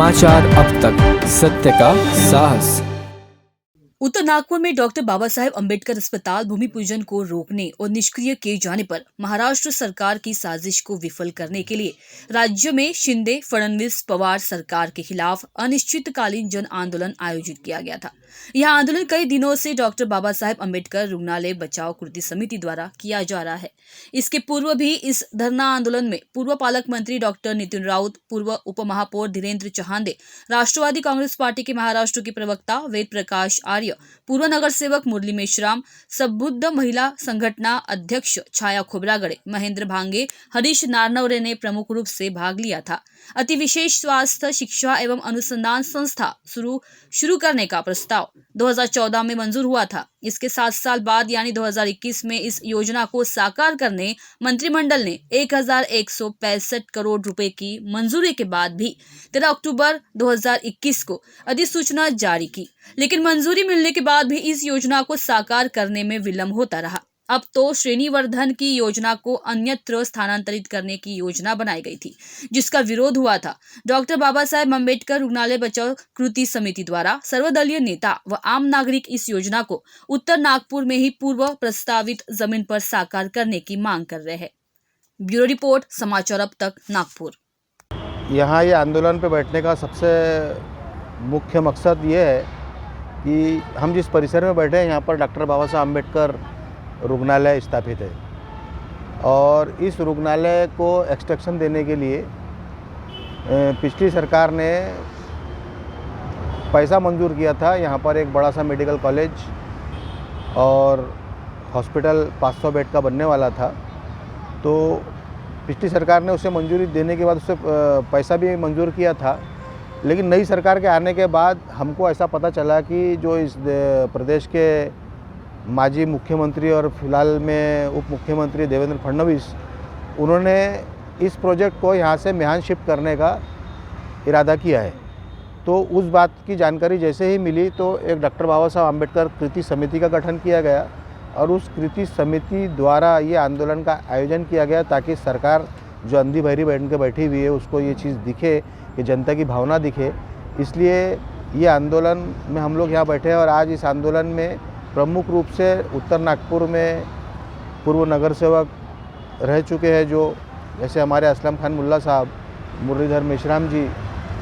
समाचार अब तक, सत्य का साहस। उत्तर नागपुर में डॉक्टर बाबा साहेब अम्बेडकर अस्पताल भूमि पूजन को रोकने और निष्क्रिय किए जाने पर महाराष्ट्र सरकार की साजिश को विफल करने के लिए राज्य में शिंदे फडणवीस पवार सरकार के खिलाफ अनिश्चितकालीन जन आंदोलन आयोजित किया गया था। यह आंदोलन कई दिनों से डॉक्टर बाबा साहेब अम्बेडकर रुग्णालय बचाओ कृति समिति द्वारा किया जा रहा है। इसके पूर्व भी इस धरना आंदोलन में पूर्व पालक मंत्री डॉक्टर नितिन राउत, पूर्व उप महापौर धीरेन्द्र चहांदे, राष्ट्रवादी कांग्रेस पार्टी के महाराष्ट्र के प्रवक्ता वेद प्रकाश आर्य, पूर्व नगर सेवक मुरली मेश्राम, सबुद्ध महिला संगठना अध्यक्ष छाया खोबरागड़े, महेंद्र भांगे, हरीश नारनवरे ने प्रमुख रूप से भाग लिया था। अति विशेष स्वास्थ्य शिक्षा एवं अनुसंधान संस्था शुरू करने का प्रस्ताव 2014 में मंजूर हुआ था। इसके 7 साल बाद यानी 2021 में इस योजना को साकार करने मंत्रिमंडल ने 1165 करोड़ रुपए की मंजूरी के बाद भी 13 अक्टूबर 2021 को अधिसूचना जारी की, लेकिन मंजूरी मिलने के बाद भी इस योजना को साकार करने में विलंब होता रहा। अब तो श्रेणीवर्धन की योजना को अन्यत्र स्थानांतरित करने की योजना बनाई गई थी, जिसका विरोध हुआ था। डॉक्टर बाबा साहेब अम्बेडकर रुग्णालय बचाओ कृति समिति द्वारा सर्वदलीय नेता व आम नागरिक इस योजना को उत्तर नागपुर में ही पूर्व प्रस्तावित जमीन पर साकार करने की मांग कर रहे हैं। ब्यूरो रिपोर्ट, समाचार अब तक, नागपुर। यहाँ ये आंदोलन पे बैठने का सबसे मुख्य मकसद ये है कि हम जिस परिसर में बैठे हैं यहाँ पर डॉक्टर बाबा साहब अम्बेडकर रुग्णालय स्थापित है और इस रुग्णालय को एक्सटेंशन देने के लिए पिछली सरकार ने पैसा मंजूर किया था। यहाँ पर एक बड़ा सा मेडिकल कॉलेज और हॉस्पिटल 500 बेड का बनने वाला था, तो पिछली सरकार ने उसे मंजूरी देने के बाद उसे पैसा भी मंजूर किया था। लेकिन नई सरकार के आने के बाद हमको ऐसा पता चला कि जो इस प्रदेश के माजी मुख्यमंत्री और फिलहाल में उप मुख्यमंत्री देवेंद्र फडणवीस, उन्होंने इस प्रोजेक्ट को यहाँ से मेहान शिफ्ट करने का इरादा किया है। तो उस बात की जानकारी जैसे ही मिली तो एक डॉक्टर बाबा साहब अम्बेडकर कृति समिति का गठन किया गया और उस कृति समिति द्वारा ये आंदोलन का आयोजन किया गया ताकि सरकार जो अंधी बहरी बन के बैठी हुई है उसको ये चीज़ दिखे कि जनता की भावना दिखे। इसलिए ये आंदोलन में हम लोग यहाँ बैठे हैं और आज इस आंदोलन में प्रमुख रूप से उत्तर नागपुर में पूर्व नगर सेवक रह चुके हैं, जो जैसे हमारे असलम खान मुल्ला साहब, मुरलीधर मेश्राम जी,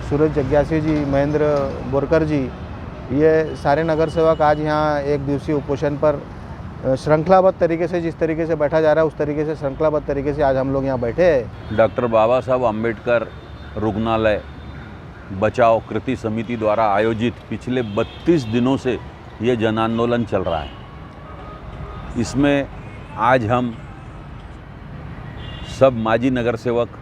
सूरज जग्यासी जी, महेंद्र बोरकर जी, ये सारे नगर सेवक आज यहाँ एक दिवसीय उपोषण पर श्रृंखलाबद्ध तरीके से, जिस तरीके से बैठा जा रहा है उस तरीके से श्रृंखलाबद्ध तरीके से आज हम लोग यहाँ बैठे हैं। डॉक्टर बाबा साहब अम्बेडकर रुग्णालय बचाओ कृति समिति द्वारा आयोजित पिछले 32 दिनों से ये जन आंदोलन चल रहा है। इसमें आज हम सब माजी नगर सेवक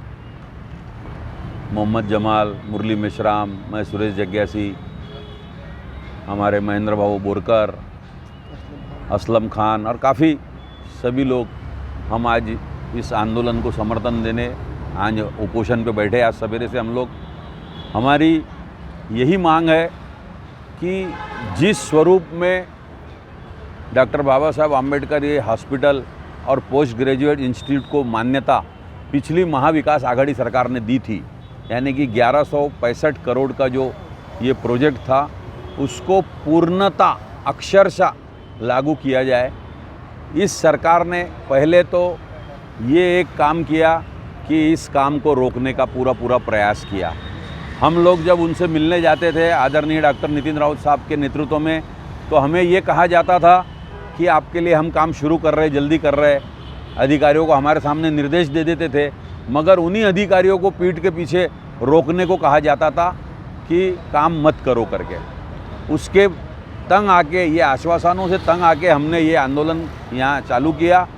मोहम्मद जमाल, मुरली मेश्राम, मैं सुरेश जग्यासी, हमारे महेंद्र भाऊ बोरकर, असलम खान और काफ़ी सभी लोग हम आज इस आंदोलन को समर्थन देने आज उपोषण पे बैठे। आज सवेरे से हम लोग, हमारी यही मांग है कि जिस स्वरूप में डॉक्टर बाबा साहब अम्बेडकर ये हॉस्पिटल और पोस्ट ग्रेजुएट इंस्टीट्यूट को मान्यता पिछली महाविकास आघाड़ी सरकार ने दी थी, यानी कि 1165 करोड़ का जो ये प्रोजेक्ट था उसको पूर्णता अक्षरशः लागू किया जाए। इस सरकार ने पहले तो ये एक काम किया कि इस काम को रोकने का पूरा प्रयास किया। हम लोग जब उनसे मिलने जाते थे आदरणीय डॉक्टर नितिन राउत साहब के नेतृत्व में, तो हमें ये कहा जाता था कि आपके लिए हम काम शुरू कर रहे, जल्दी कर रहे। अधिकारियों को हमारे सामने निर्देश दे देते थे, मगर उन्हीं अधिकारियों को पीठ के पीछे रोकने को कहा जाता था कि काम मत करो करके। उसके तंग आके, ये आश्वासनों से तंग आके हमने ये आंदोलन यहाँ चालू किया